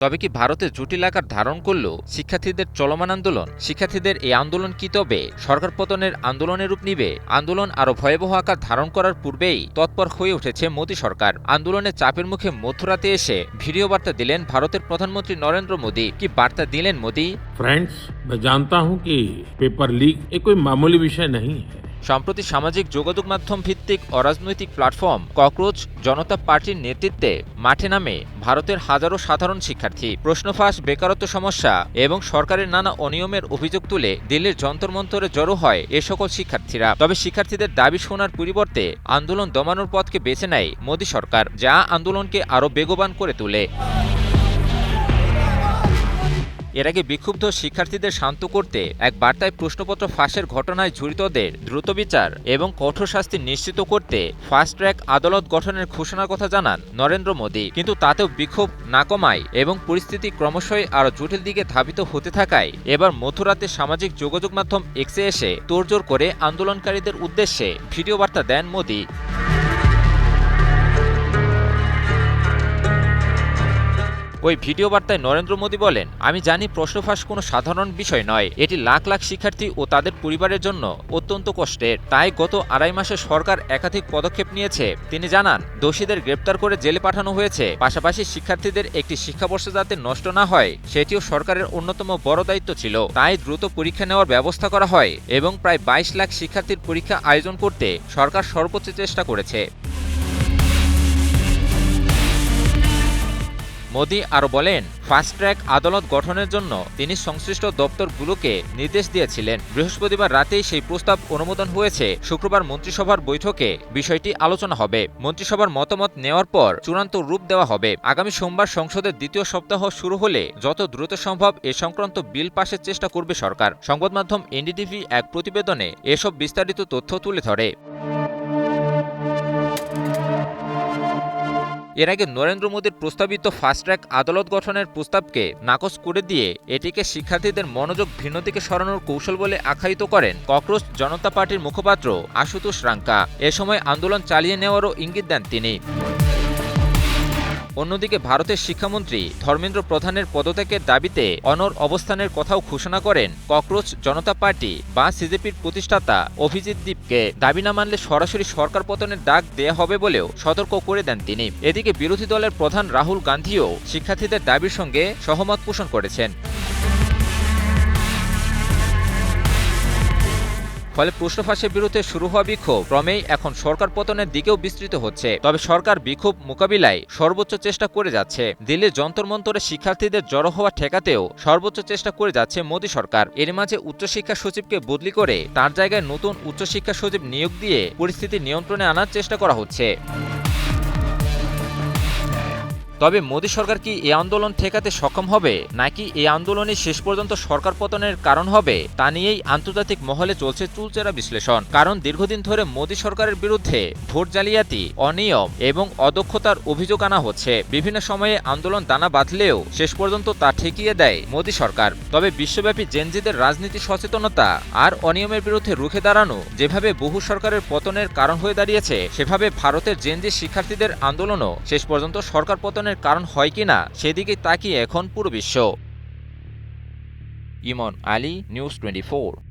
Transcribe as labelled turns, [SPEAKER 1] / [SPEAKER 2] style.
[SPEAKER 1] তবে কি ভারতে জটিল আকার ধারণ করল শিক্ষার্থীদের চলমান আন্দোলন? শিক্ষার্থীদের এই আন্দোলন কি তবে সরকার পতনের আন্দোলনের রূপ নিবে? আন্দোলন আরও ভয়াবহ আকার ধারণ করার পূর্বেই তৎপর হয়ে উঠেছে মোদী সরকার। আন্দোলনের চাপের মুখে মধ্যরাতে এসে ভিডিও বার্তা দিলেন ভারতের প্রধানমন্ত্রী নরেন্দ্র মোদী। কি বার্তা দিলেন মোদী?
[SPEAKER 2] फ्रेंड्स, मैं जानता हूं कि पेपर लीक ये कोई मामूली विषय नहीं है।
[SPEAKER 1] সম্প্রতি সামাজিক যোগাযোগ মাধ্যম ভিত্তিক অরাজনৈতিক প্ল্যাটফর্ম ককরোচ জনতা পার্টির নেতৃত্বে মাঠে নামে ভারতের হাজারো সাধারণ শিক্ষার্থী। প্রশ্ন ফাঁস, বেকারত্ব সমস্যা এবং সরকারের নানা অনিয়মের অভিযোগ তুলে দিল্লির যন্তর মন্তরে জড়ো হয় এ সকল শিক্ষার্থীরা। তবে শিক্ষার্থীদের দাবি শোনার পরিবর্তে আন্দোলন দমানোর পথকে বেছে নেয় মোদী সরকার, যা আন্দোলনকে আরও বেগবান করে তোলে। এর আগে বিক্ষুব্ধ শিক্ষার্থীদের শান্ত করতে এক বার্তায় প্রশ্নপত্র ফাঁসের ঘটনায় জড়িতদের দ্রুত বিচার এবং কঠোর শাস্তি নিশ্চিত করতে ফাস্ট ট্র্যাক আদালত গঠনের ঘোষণার কথা জানান নরেন্দ্র মোদী। কিন্তু তাতেও বিক্ষোভ না কমায় এবং পরিস্থিতি ক্রমশই আরও জটিল দিকে ধাবিত হতে থাকায় এবার মধ্যরাতে সামাজিক যোগাযোগ মাধ্যম এক্সে এসে তোড়জোড় করে আন্দোলনকারীদের উদ্দেশ্যে ভিডিও বার্তা দেন মোদী। ওই ভিডিও বার্তায় নরেন্দ্র মোদী বলেন, আমি জানি প্রশ্ন ফাঁস কোনো সাধারণ বিষয় নয়। এটি লাখ লাখ শিক্ষার্থী ও তাদের পরিবারের জন্য অত্যন্ত কষ্টের। তাই গত আড়াই মাসে সরকার একাধিক পদক্ষেপ নিয়েছে। তিনি জানান, দোষীদের গ্রেপ্তার করে জেলে পাঠানো হয়েছে। পাশাপাশি শিক্ষার্থীদের একটি শিক্ষাবর্ষ যাতে নষ্ট না হয় সেটিও সরকারের অন্যতম বড় দায়িত্ব ছিল। তাই দ্রুত পরীক্ষা নেওয়ার ব্যবস্থা করা হয় এবং প্রায় 22 লাখ শিক্ষার্থীর পরীক্ষা আয়োজন করতে সরকার সর্বোচ্চ চেষ্টা করেছে। মোদী আরও বলেন, ফাস্ট ট্র্যাক আদালত গঠনের জন্য তিনি সংশ্লিষ্ট দপ্তরগুলোকে নির্দেশ দিয়েছিলেন। বৃহস্পতিবার রাতেই সেই প্রস্তাব অনুমোদন হয়েছে। শুক্রবার মন্ত্রিসভার বৈঠকে বিষয়টি আলোচনা হবে। মন্ত্রিসভার মতামত নেওয়ার পর চূড়ান্ত রূপ দেওয়া হবে। আগামী সোমবার সংসদের দ্বিতীয় সপ্তাহ শুরু হলে যত দ্রুত সম্ভব এ সংক্রান্ত বিল পাশের চেষ্টা করবে সরকার। সংবাদ মাধ্যম এনডিটিভি এক প্রতিবেদনে এসব বিস্তারিত তথ্য তুলে ধরে। এর আগে নরেন্দ্র মোদীর প্রস্তাবিত ফাস্ট ট্র্যাক আদালত গঠনের প্রস্তাবকে নাকচ করে দিয়ে এটিকে শিক্ষার্থীদের মনোযোগ ভিন্ন দিকে সরানোর কৌশল বলে আখ্যায়িত করেন ককরোচ জনতা পার্টির মুখপাত্র আশুতোষ রাঙ্কা। এ সময় আন্দোলন চালিয়ে নেওয়ারও ইঙ্গিত দেন তিনি। অন্যদিকে ভারতের শিক্ষামন্ত্রী ধর্মেন্দ্র প্রধানের পদত্যাগের দাবিতে অনড় অবস্থানের কথাও ঘোষণা করেন ককরোচ জনতা পার্টি বা সিজেপির প্রতিষ্ঠাতা অভিজিৎ দীপকে। দাবি না মানলে সরাসরি সরকার পতনের ডাক দেয়া হবে বলেও সতর্ক করে দেন তিনি। এদিকে বিরোধী দলের প্রধান রাহুল গান্ধীও শিক্ষার্থীদের দাবির সঙ্গে সহমত পোষণ করেছেন। ফলে প্রশ্ন ফাঁসের বিরুদ্ধে শুরু হওয়া বিক্ষোভ ক্রমেই এখন সরকার পতনের দিকেও বিস্তৃত হচ্ছে। তবে সরকার বিক্ষোভ মোকাবিলায় সর্বোচ্চ চেষ্টা করে যাচ্ছে। দিল্লির যন্তর মন্তরে শিক্ষার্থীদের জড়ো হওয়া ঠেকাতেও সর্বোচ্চ চেষ্টা করে যাচ্ছে মোদী সরকার। এর মাঝে উচ্চশিক্ষা সচিবকে বদলি করে তার জায়গায় নতুন উচ্চশিক্ষা সচিব নিয়োগ দিয়ে পরিস্থিতি নিয়ন্ত্রণে আনার চেষ্টা করা হচ্ছে। তবে মোদী সরকার কি এই আন্দোলন ঠেকাতে সক্ষম হবে, নাকি এই আন্দোলনই শেষ পর্যন্ত সরকার পতনের কারণ হবে, তা নিয়েই আন্তর্জাতিক মহলে চলছে চুলচেরা বিশ্লেষণ। কারণ দীর্ঘদিন ধরে মোদী সরকারের বিরুদ্ধে ভোট জালিয়াতি, অনিয়ম এবং অদক্ষতার অভিযোগ আনা হচ্ছে। বিভিন্ন সময়ে আন্দোলন দানা বাঁধলেও শেষ পর্যন্ত তা ঠেকিয়ে দেয় মোদী সরকার। তবে বিশ্বব্যাপী জেনজিদের রাজনীতি সচেতনতা আর অনিয়মের বিরুদ্ধে রুখে দাঁড়ানো যেভাবে বহু সরকারের পতনের কারণ হয়ে দাঁড়িয়েছে, সেভাবে ভারতের জেনজি শিক্ষার্থীদের আন্দোলনও শেষ পর্যন্ত সরকার পতনের কারণ হয় কিনা সেদিকে তাকিয়ে এখন পুরো বিশ্ব। ইমন আলী, নিউজ 24।